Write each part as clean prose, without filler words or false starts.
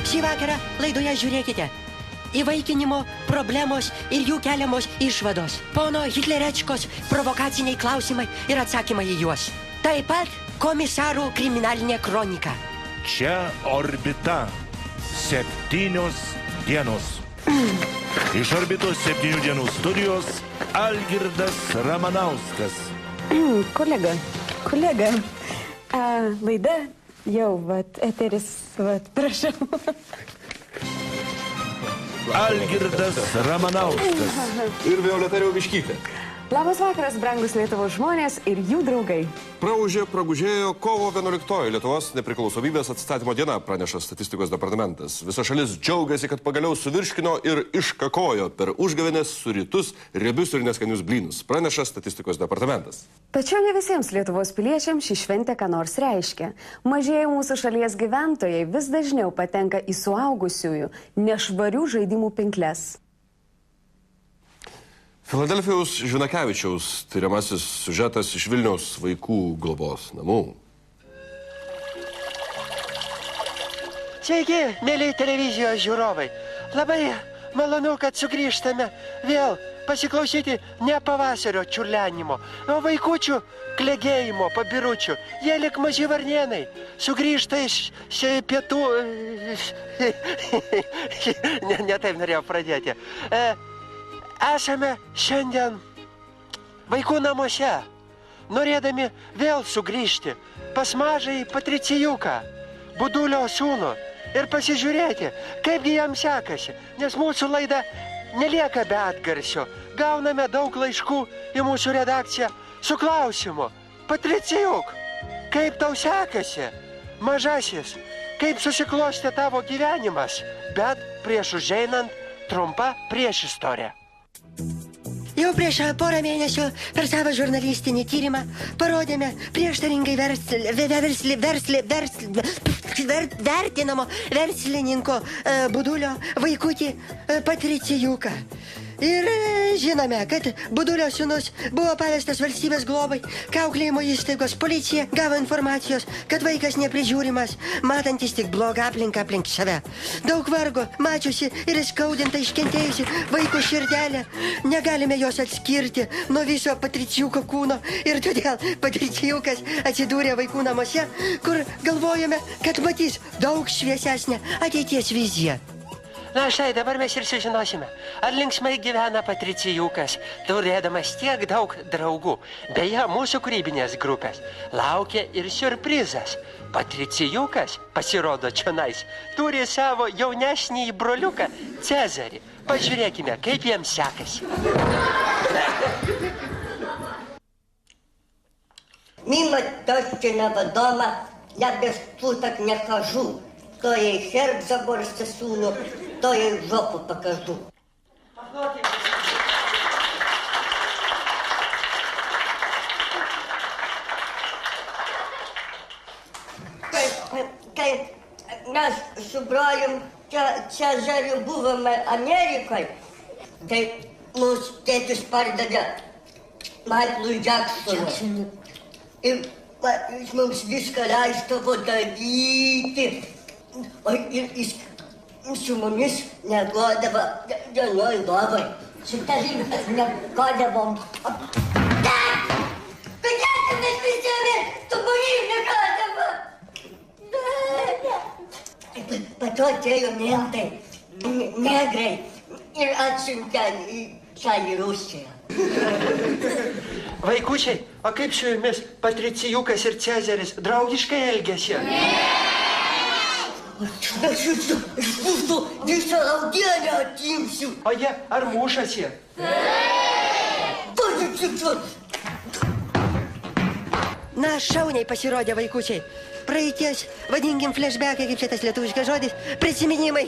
Šį vakarą laidoje žiūrėkite. Įvaikinimo problemos ir jų keliamos išvados. Pono Hitlerečkos provokaciniai klausimai ir atsakymai į juos. Taip pat komisarų kriminalinė kronika. Čia orbita. 7 dienos. Iš orbitos 7 dienų studijos Algirdas Ramanauskas. Kolega, laida jau, eteris, prašau. Algirdas Ramanauskas. Ir Violeta Riaubiškytė. Labas vakaras, brangus Lietuvos žmonės ir jų draugai. Pragužėjo kovo 11 Lietuvos nepriklausomybės atstatymo diena, praneša statistikos departamentas. Visa šalis džiaugiasi, kad pagaliau suvirškino ir iškakojo per užgavėnes, sūrytus, riebius ir neskanius blynus, praneša statistikos departamentas. Tačiau ne visiems Lietuvos piliečiams ši šventė ką nors reiškia. Mažieji mūsų šalies gyventojai vis dažniau patenka į suaugusiųjų nešvarių žaidimų pinkles. Filadelfijaus Žvinakevičiaus tyriamasis siužetas iš Vilniaus vaikų globos namų. Sveiki, mėly televizijos žiūrovai. Labai malonu, kad sugrįžtame vėl pasiklausyti ne pavasario čiurlenimo, o vaikučių klegėjimo, pabiručių. Jie lik maži varnėnai. Sugrįžta iš pietų... Ne taip norėjau pradėti. Esame šiandien vaikų namuose, norėdami vėl sugrįžti pas mažąjį Patricijuką, Budulio sūnų, ir pasižiūrėti, kaipgi jam sekasi, nes mūsų laida nelieka be atgarsio. Gauname daug laiškų į mūsų redakciją su klausimu: Patricijuk, kaip tau sekasi, mažasis, kaip susiklostė tavo gyvenimas? Bet prieš užeinant trumpa priešistorė. Jau prieš porą mėnesių per savo žurnalistinį tyrimą parodėme prieštaringai vertinamo verslininko Budulio vaikutį Patricijuką. Ir žinome, kad Budulio sūnus buvo pavestas valstybės globai, auklėjimo įstaigos. Policija gavo informacijos, kad vaikas neprižiūrimas, matantis tik blogą aplinką aplink save. Daug vargo, mačiusi ir įskaudinta iškentėjusi vaiko širdelę. Negalime jos atskirti nuo viso Patricijuko kūno ir todėl Patricijukas atsidūrė vaikų namuose, kur galvojame, kad matys daug šviesesnę ateities viziją. Na štai, dabar mes ir sužinosime, ar linksmai gyvena Patricijukas, turėdamas tiek daug draugų. Beje, mūsų kūrybinės grupės laukia ir siurprizas. Patricijukas, pasirodo čionais, turi savo jaunesnį broliuką Cezarį. Pažiūrėkime, kaip jiems sekasi. Mimo тещиного дома я без путок не хожу. То ей херб заборща суну, то ей жопу покажу. Kai mes su brolium Cezariu buvome Amerikoje, tai mūsų tėtis pardavė Maiklui Jacksonui. Ir jis mums viską leisdavo daryti. O ir jis su mumis negodavo vienoj lovai. Su tavim negodavom. Kodėl mes visame su mumis negodavo? Pato atėjo mentai, negrai ir atsiuntė čia į Rusiją. Vaikučiai, o kaip su jumis Patricijukas ir Cezaris draugiškai elgėsi? Aš jūsų visą laudienę atimsiu. O jie ar mušasi? Na, šauniai pasirodė vaikučiai. Praeities, vadinkim flashbackai, kaip šitas lietuviškas žodis, prisiminimai.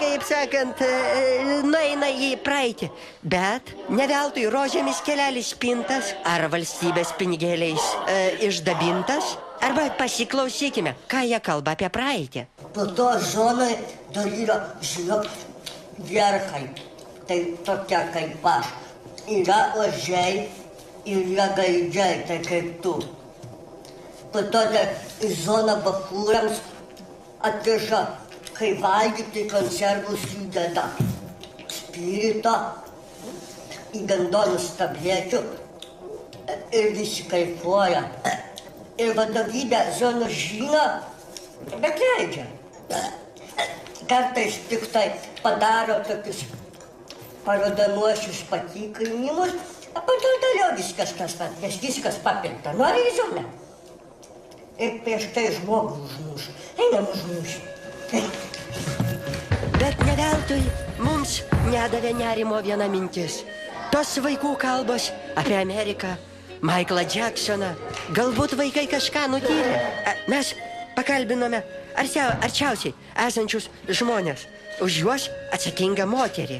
Kaip sakant, nueina į praeitį. Bet ne veltui rožėmis kelelis pintas ar valstybės pinigėliais išdabintas. Arba pasiklausykime, ką jie kalba apie praeitį. Po to zonai dar yra, žinok, verkai. Tai tokia kaip aš. Yra ožiai ir yra gaidžiai, tai kaip tu. Po to dar zona bachūrams, atveža, kai valgyti konservus įdeda spirito, į gandonus tablečių ir visi kaifuoja. Ir vadovybė zonos žino, bet leidžia. Kartais tik tai padaro tokius parodomuosius patikrinimus, o po to toliau viskas tas pat, nes viskas papilta. Nori į zoną. Ir prieš tai žmogų užmuš. Einam užmuš. Bet ne veltui mums nedavė nerimo viena mintis. Tos vaikų kalbos apie Ameriką, Michaelą Jacksoną. Galbūt vaikai kažką nutyrė. Mes pakalbinome arčiausiai esančius žmonės. Už juos atsakinga moterį.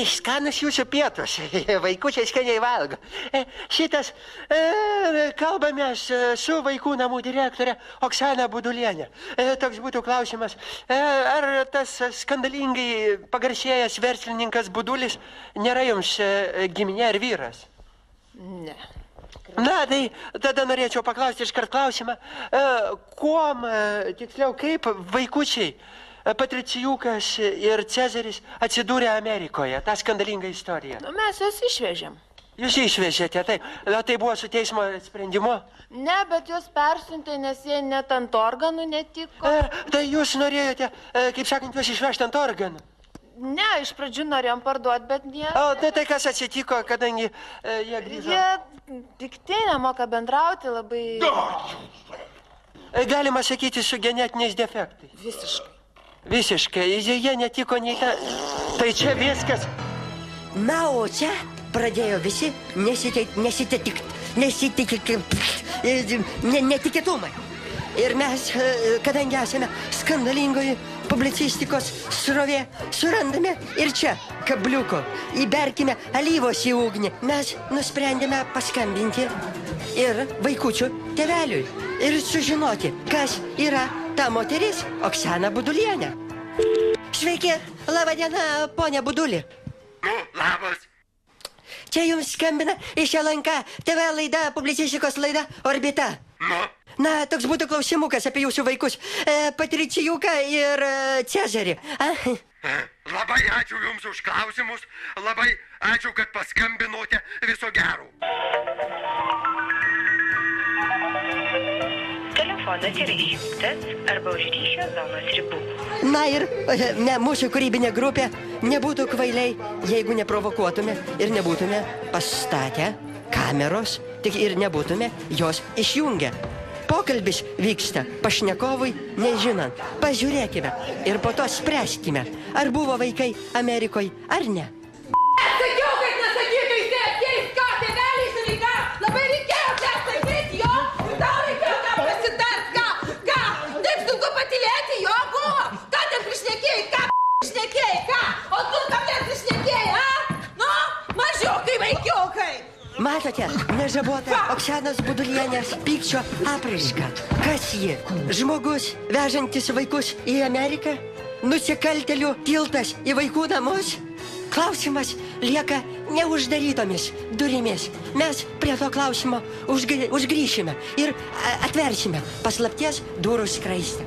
Skanus jūsų pietus. Vaikučiai skaniai valgo. Šitas kalbamės su vaikų namų direktorė Oksana Budulienė. Toks būtų klausimas. Ar tas skandalingai pagarsėjęs verslininkas Budulis nėra jums giminė ar vyras? Ne. Na, tai tada norėčiau paklausti iškart klausimą. Kuom, tiksliau, kaip vaikučiai Patricijukas ir Cezaris atsidūrė Amerikoje, tą skandalingą istoriją? Nu, mes juos išvežėm. Jūs išvežėte, taip. Tai buvo su teismo sprendimu? Ne, bet juos persiuntė, nes jie net ant organų netiko. Tai jūs norėjote, kaip sakant, juos išvežti ant organų? Ne, iš pradžių norėjom parduoti, bet ne. O, tai kas atsitiko, kadangi jie grįžo? Jie pikti, nemoka bendrauti labai... Galima sakyti, su genetiniais defektais. Visiškai. Visiškai, jie netiko nei ta... Tai čia viskas. Na, o čia pradėjo visi netikėtumai. Ir mes, kadangi esame skandalingoji publicistikos srovė, surandame ir čia kabliuko. Įberkime alyvos į ugnį. Mes nusprendėme paskambinti ir vaikučių tėveliui. Ir sužinoti, kas yra ta moteris Oksana Budulienė. Sveiki, laba diena, ponia Buduli. Nu, labas. Čia jums skambina iš LNK TV laida, publicistikos laida Orbita. Nu? Na, toks būtų klausimukas apie jūsų vaikus, Patricijuką ir Cezarį. Labai ačiū jums už klausimus, labai ačiū, kad paskambinote, viso gero. Telefonas yra išjungtas arba už ryšio zonos ribų. Na ir mūsų kūrybinė grupė nebūtų kvailiai, jeigu neprovokuotume ir nebūtume pastatę kameros, tik ir nebūtume jos išjungę. Pokalbis vyksta pašnekovui nežinant. Pažiūrėkime ir po to spręskime, ar buvo vaikai Amerikoje ar ne. Sakiau, kad nesakytų įsėties, ką tėveliai suvyka, labai reikėjo sakyti, jo, ir tau reikėjo ką pasitart, ką, taip sunku patylėti, jo buvo, ką ten prišnekėjai, ką, o tu ką ten prišnekėjai, nu, mažiukai, vaikiukai. Matote, nežabota Oksanos Budulienės pykčio apraiška. Kas ji? Žmogus, vežantis vaikus į Ameriką? Nusikaltėlių tiltas į vaikų namus? Klausimas lieka neuždarytomis durimis. Mes prie to klausimo užgrįšime ir atversime paslapties durų skraistę.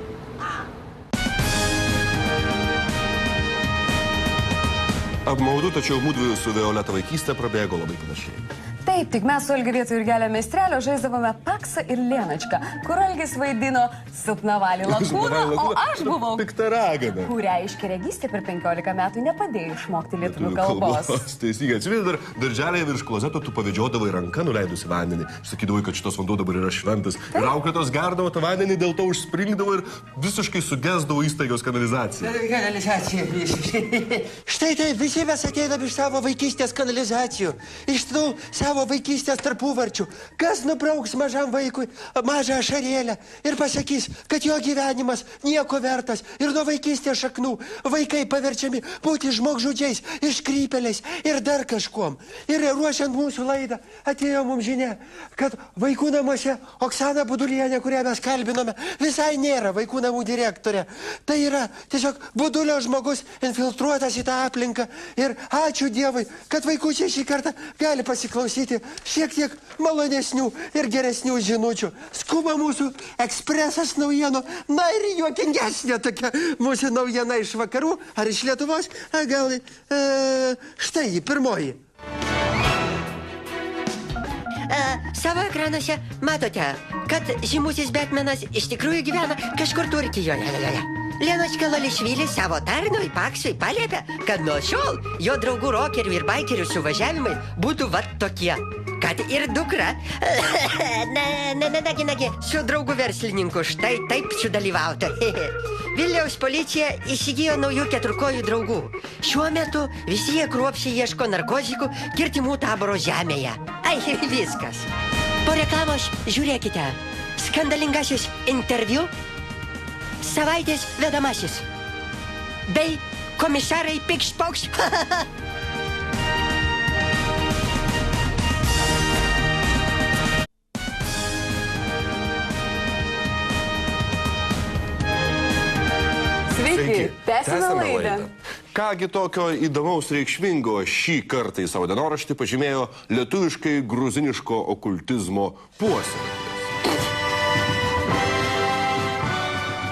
Apmaudu, tačiau mūdviejų su Violeta vaikystė prabėgo labai panašiai. Taip, tik mes su Algiu vietoj ir Gelio meistrelio žaisdavome Paksą ir Lienačką, kur Algis vaidino silpnavalį lakūną, o aš buvau Pikta ragana. kurią iškeregystė per 15 metų nepadėjo išmokti lietuvių kalbos. Teisingai, atsimeni, dar darželėje virš klozeto tu pavedžiodavai ranką nuleidusi vandenį. Sakydavai, kad šitos vanduo dabar yra šventas. Ir auklėtos gerdavo tą vandenį, dėl to užspringdavo ir visiškai sugesdavo įstaigos kanalizaciją. Kanalizacija visiškai. Štai tai visi mes ateinam iš savo vaikystės kanalizacijų, iš tų savo vaikystės tarpuvarčių. Kas nubrauks mažam vaikui mažą ašarėlę ir pasakys, kad jo gyvenimas nieko vertas ir nuo vaikystės šaknų vaikai paverčiami būti žmogžudžiais, iškrypėliais ir dar kažkuom. Ir ruošiant mūsų laidą atėjo mums žinia, kad vaikų namuose Oksana Budulienė, kurią mes kalbinome, visai nėra vaikų namų direktorė. Tai yra tiesiog Budulio žmogus infiltruotas į tą aplinką ir ačiū Dievui, kad vaikučiai šį kartą gali pasiklausyti pasakyti šiek tiek malonesnių ir geresnių žinučių. Skuba mūsų ekspresas naujienų. Na ir juokingesnė tokia mūsų naujiena iš vakarų ar iš Lietuvos. Gal štai ji, pirmoji. Savo ekranuose matote, kad žymusis Betmenas iš tikrųjų gyvena kažkur Turkijoje. Lenočka Lolišvilis savo tarnui Paksui paliepė, kad nuo šiol jo draugų rokerių ir baikerių suvažiavimai būtų vat tokie. Kad ir dukra, nagi, su draugu verslininku štai taip sudalyvauta. Vilniaus policija įsigijo naujų keturkojų draugų. Šiuo metu visi jie kruopščiai ieško narkozikų Kirtimų taboro žemėje. Ai, viskas. Po reklamos žiūrėkite. Skandalingasis interviu, savaitės vedamasis. Bei komisarai Pikšpoks. Sveiki, tęsime laidą. Kągi tokio įdomaus reikšmingo šį kartą į savo dienoraštį pažymėjo lietuviškai gruziniško okultizmo puoselėtojas.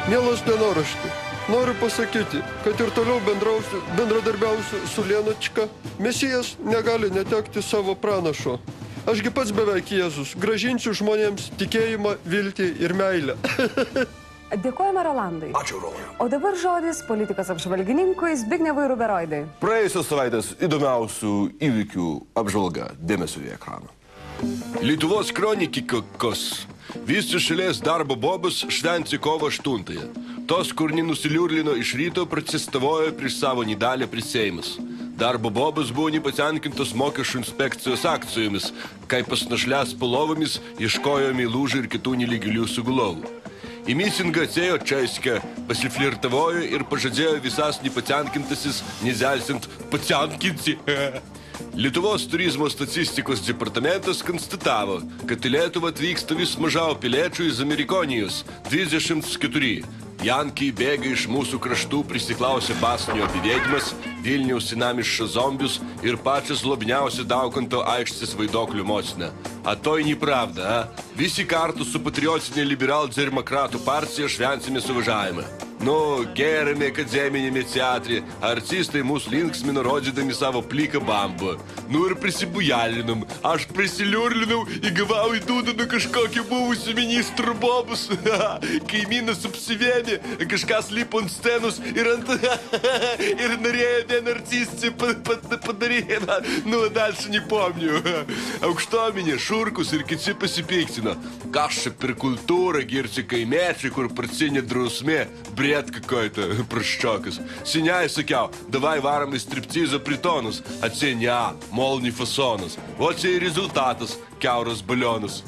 Mielas dienorašti, noriu pasakyti, kad ir toliau bendradarbiausiu su Lenočka. Mesijas negali netekti savo pranašo. Ašgi pats beveik Jėzus. Grąžinsiu žmonėms tikėjimą, viltį ir meilę. Dėkojame Rolandui. Ačiū, Rolandai. O dabar žodis politikos apžvalgininkui Zbignevui Ruberoidai. Praėjusios savaitės įdomiausių įvykių apžvalga. Dėmesio į ekraną. Lietuvos kronikikos. Visi šalies darbo bobus šventi kovo 8. Tos, kur nenusiliurlino iš ryto, protestavojo prieš savo nedalę prie Seimas. Darbo bobus buvo nepatenkintos mokesčių inspekcijos akcijomis, kai pas našles polovomis ieškojo meilužių ir kitų nelegalių sugulovų. Į misingą atėjo Českė, pasiflirtavojo ir pažadėjo visas nepatenkintasis, nezelsiant patenkinti. Lietuvos turizmo statistikos departamentas konstatavo, kad į Lietuvą atvyksta vis mažiau piliečių iš Amerikonijos, 24. Jankiai bėga iš mūsų kraštų, prisiklausė Basnio apivėdimas, Vilniaus senamiesčio zombius ir pačias lobniausia Daukanto aikštės vaidoklių mocinė. A to nepravda, a? Visi kartu su patriotinė liberal-demokratų partija švensime suvažiavimą. Nu, gerame akademinėme teatre, artistai mūsų linksmino rodydami savo pliką bambą. Nu ir prisibujalinam, aš prisiliurlinau, įgavau į dūdą kažkokį buvusių ministrų bobus. Kaimynas apsivėmė, kažkas lipo ant scenos ir ir norėjo vien artistį padaryti. Nu, дальше не помню. Aukštuomenė, Šurkus ir kiti pasipiktino. Kas čia per kultūrą, girti kaimiečiai, kur pracinė drausmė, бред какой-то, прыщокас. Синяй сакял, давай варом из стриптиза притонус, а ценя, мол, не фасонус. Вот и результатус, кяурас баллонус.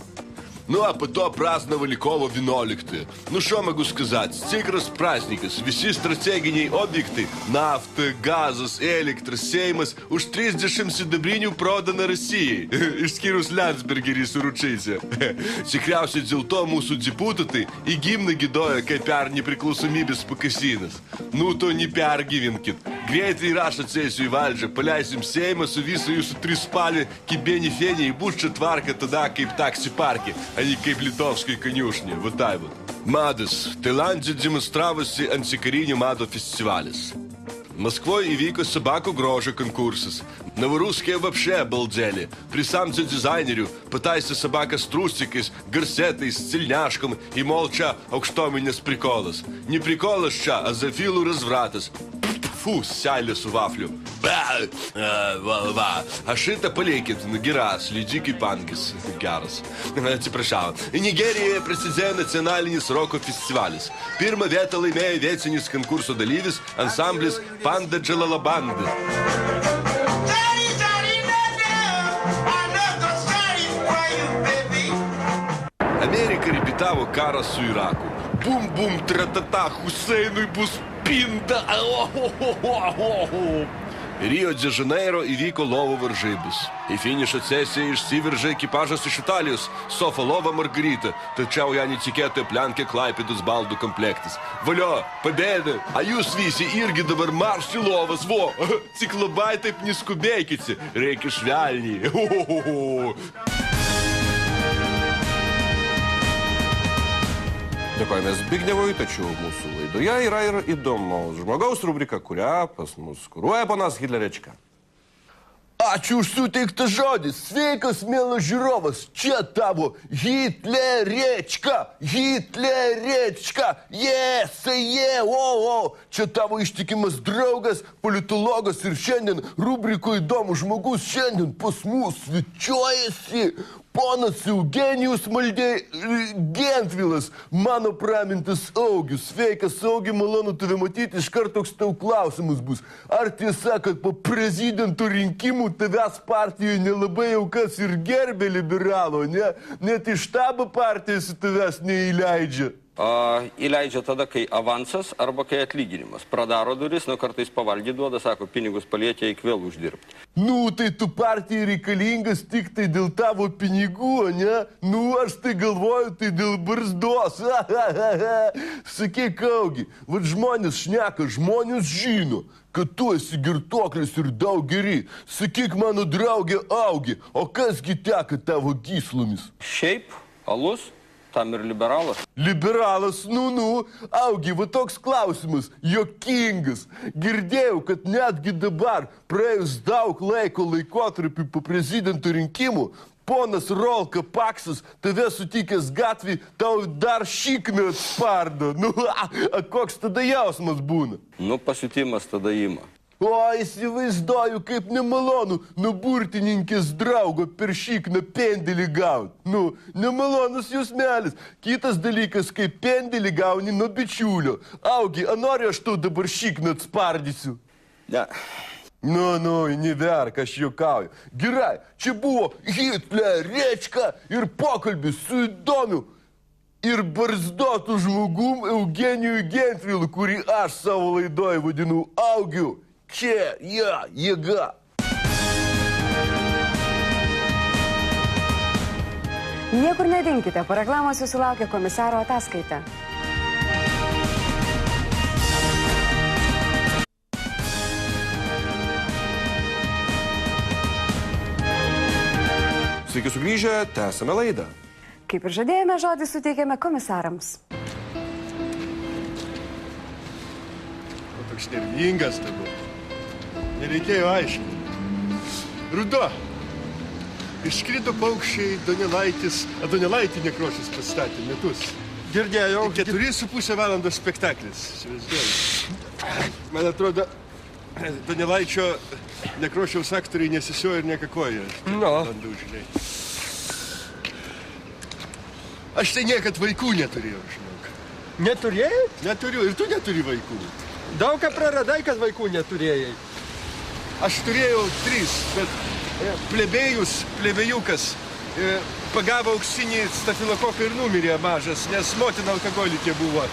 Ну, а потом праздновали Ково 11. Ну, что могу сказать? Стикрос праздникас, вisi strateginiai objektai, nafta, gazas, elektras, Seimas už 30 sidabrinių prodana Rusijai, išskyrus Landsbergerį su Ručyse. Tikriausiai dėl to mūsų deputatai į gimną gidojo kaip per nepriklausomybės pakasinas. Nu, to nepergyvinkit. Greitai rašą atsėsiu į valdžią, paleisim Seimą su visą jūsų trispalį kibėnį fenį, bus čia tvarka tada kaip taksi parke, a ne kaip litovskai kaniušnė. Va tai va. Madas. Tailande demonstravosi antikarinio mado festivalis. Москвой įvyko собаку grožio конкурсas. Новорусские вообще обалдели. При самце дизайнерю пытайся собака с трусикais, гарсеtais, цельняшком и молча aukštuomenės prikolas. Не prikolas čia, а zafilų развратас. Фу, сяйлė su vafliu. Va. A šitą palikit, geras, lydžiai pankis. Geras. Atsiprašau. Nigerijoje prasidėjo nacionalinis roko festivalis. Pirmą vietą laimėjo vietinis konkurso dalyvis ansamblis Panda Džalalabanda. Amerika repetavo karą su Iraku. Bum-bum, tratata, Huseinui bus pinta. Rio de Janeiro įvyko lovų varžybos. Į finišo sesiją išsiveržė ekipažas iš Italijos Sofolova Margarita, tačiau ją netikėtai aplenkė Klaipėdos baldų komplektas. Valio, pabėdė, a jūs visi irgi dabar marš į lovas, vo, tik labai taip neskubėkite, reikia švelniai. Dėkojame Zbignevui, tačiau mūsų laidoje yra ir įdomaus žmogaus rubrika, kurią pas mus kuruoja ponas Hitlerečka. Ačiū už suteiktą žodį. Sveikas, mielas žiūrovas. Čia tavo Hitlerečka. Hitlerečka. Čia tavo ištikimas draugas, politologas ir šiandien rubrikoje įdomus žmogus. Šiandien pas mus svečiuojasi ponas Eugenijus Gentvilas, mano pramintas Augis. Sveikas, Augi, malonu tave matyti. Iškart toks tau klausimas bus. Ar tiesa, kad po prezidento rinkimų tavęs partijoje nelabai jau kas ir gerbė liberalo, ne? Net į štabą partijos tavęs neįleidžia. Įleidžia tada, kai avansas arba kai atlyginimas. Pradaro duris, kartais pavalgy duoda, sako, pinigus paliečia, eik vėl uždirbti. Nu, tai tu partijai reikalingas tik tai dėl tavo pinigų, ne? Nu, aš tai galvoju, tai dėl barzdos. Sakyk, Augi, vat žmonės šneka, žmonės žino, kad tu esi girtuoklis ir daug geri. Sakyk, mano draugė Augi, o kasgi teka tavo gyslomis? Šiaip, alus. Tam ir liberalas. Liberalas, Augi, va toks klausimas, juokingas. Girdėjau, kad netgi dabar, praėjus daug laikotarpį po prezidento rinkimų, ponas Rolka Paksas tave sutikęs gatvį, tau dar šikną atspardo. Koks tada jausmas būna? Pasiutimas tada ima. O, įsivaizduoju, kaip nemalonu nuo burtininkės draugo per šikną pendelį gauti. Nemalonus jausmelis. Kitas dalykas, kaip pendelį gauni nuo bičiulio. Augi, nori aš tau dabar šikną atspardysiu? Ne. Neverk, aš juokauju. Gerai, čia buvo Hitlerečka ir pokalbis su įdomiu ir barzdotų žmogum Eugenijui Gentvilu, kurį aš savo laidoje vadinu Augiu. Čia, jėga. Niekur nedinkite, po reklamos jūsų laukia komisaro ataskaita. Sveiki sugrįžę, tęsame laidą. Kaip ir žadėjome, žodį suteikėme komisarams. Toks nervingas tavo. Nereikėjo aiškinti. Rudo. Iškrito paukščiai, Donelaitį Nekrošius pastatė metus. Girdėjau. 4,5 valandos spektaklis. Man atrodo, Donelaičio Nekrošiaus aktoriai nesisioja ir nekakoja. Aš tai niekad vaikų neturėjau, žinok. Neturėjai? Neturiu. Ir tu neturi vaikų. Daug ką praradai, kad vaikų neturėjai. Aš turėjau 3, bet plebejukas pagavo auksinį stafilokoką ir numirė mažas, nes motina alkoholikė buvo.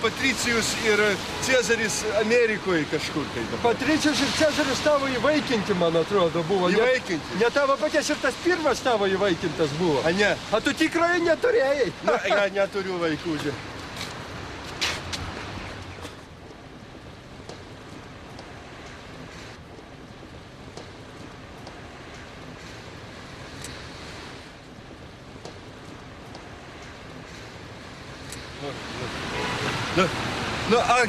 Patricijus ir Cezaris Amerikoje kažkur tai. Patricijus ir Cezaris tavo įvaikinti, man atrodo, buvo. Įvaikinti? Ne tavo paties ir tas pirmas tavo įvaikintas buvo. A ne? A tu tikrai neturėjai? Ja neturiu vaikų.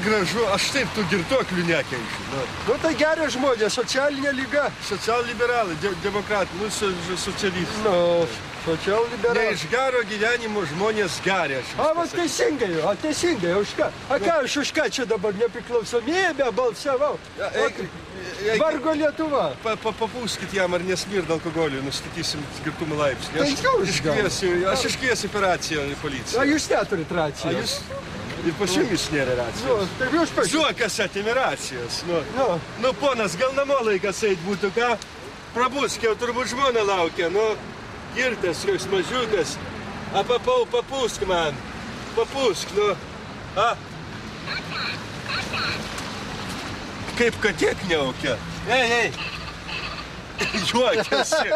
Gražu, aš taip tų girtuoklių nekenčiu. Tai gerai žmonės, socialinė lyga. Socialliberalai, demokratai, socialistai. Socialliberalai. Ne iš gero gyvenimo žmonės geria. Va teisingai, už ką? Ką aš už ką čia dabar nepriklausomybę balsavau? Vargo Lietuva. Papūskit jam, ar nesmirda alkoholį, nustatysim girtumo laipsnį. Tai Aš iškviesiu operaciją į policiją. A jūs neturit racijos? Ir pas jumis nėra racijos. Taip jūs pas jumis. Zuokas atėmė racijos. Ponas, gal namo laikas eit būtų, ką? Prabusk, jau turbūt žmona laukia. Girtas, toks mažiukas. Papūsk man. Papūsk, kaip katė kniaukia. Ei. Juokiasi.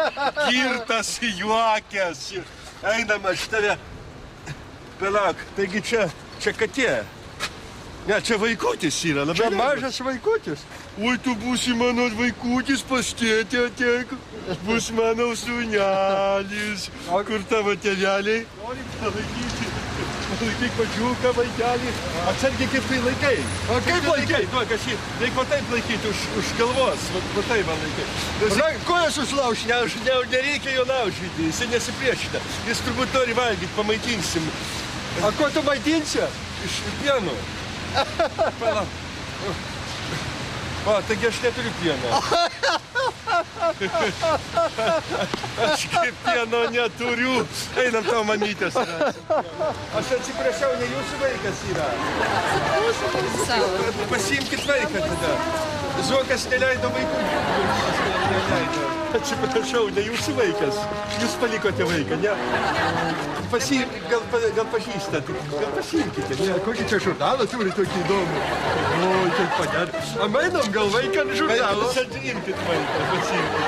Girtas juokiasi. Einam aš tave. Palauk, taigi čia katė. Ne, čia vaikutis yra. Čia mažas vaikutis. Oi, tu būsi mano vaikutis, pas tėtį ateik. Bus mano sūnelis. Kur tavo tėveliai? Norim palaikyti. Palaikyk mažiuką vaikelį. Atsargiai kaip tai laikai. O kaip laikai? Duok, aš jį. Reik va taip laikyti už galvos. Va taip man laikai. Kojas užlaužti? Nereikia jo laužyti. Jis nesipriešina. Jis turbūt nori valgyti, pamaitinsim. A ko tu maitinsi? Iš pieno. Palauk. O, taigi aš neturiu pieno. Aš kaip pieno neturiu. Einam tau mamytės. Aš atsiprašau, ne jūsų vaikas yra. Pasiimkit vaiką tada. Zuokas neleido vaikų. Atsiprašau, ne jūsų vaikas. Jūs palikote vaiką, ne? Gal pažįstat. Gal pasiimkite, ne? Kokį čia žurnalą turi tokį įdomų? Oi, kaip padėt. A mainom gal vaiką ant žurnalo? Imkit vaiką, pasiimkit.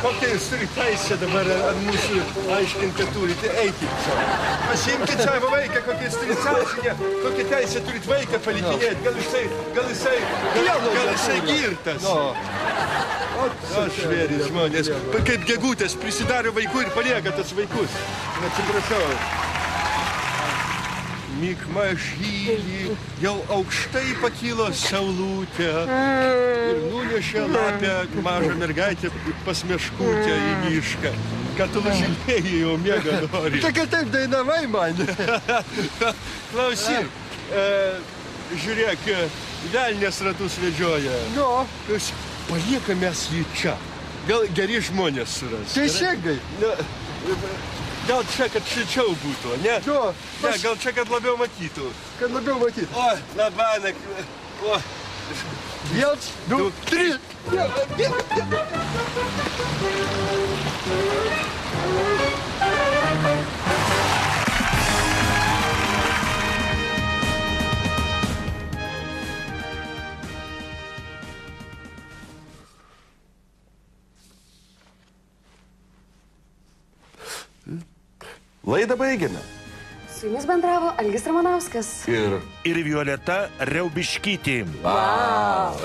Kokia jūs turite teisę dabar ant mūsų aiškinti, kad turite eikit čia. Pasiimkit savo vaiką, kokia jūs turite teisę. Kokią teisę turite vaiką palikinėti. Gal jisai girtas. O žvėris žmonės. Kaip gegutės prisidaro vaikų ir palieka tas vaikus. Atsiprašau. Mik mažylį, jau aukštai pakilo saulutė ir nunešė lapę mažą mergaitę pas meškutę į mišką. Kad tu nužymėjai, jau miega nori. Tai kad taip dainavai man. Klausyk, žiūrėk, velnės ratus vedžioja. No. Paliekam mes jį čia. Gal geri žmonės suras. Teisingai. Gal čia, kad šilčiau būtų, ne? Jo. Ne, gal čia, kad labiau matytų. Kad labiau matytų. O, labanak. O. 1, 2, 3. Laidą baigėme. Su jumis bendravo Algis Ramanauskas. Ir Violeta Riaubiškytė. Wow.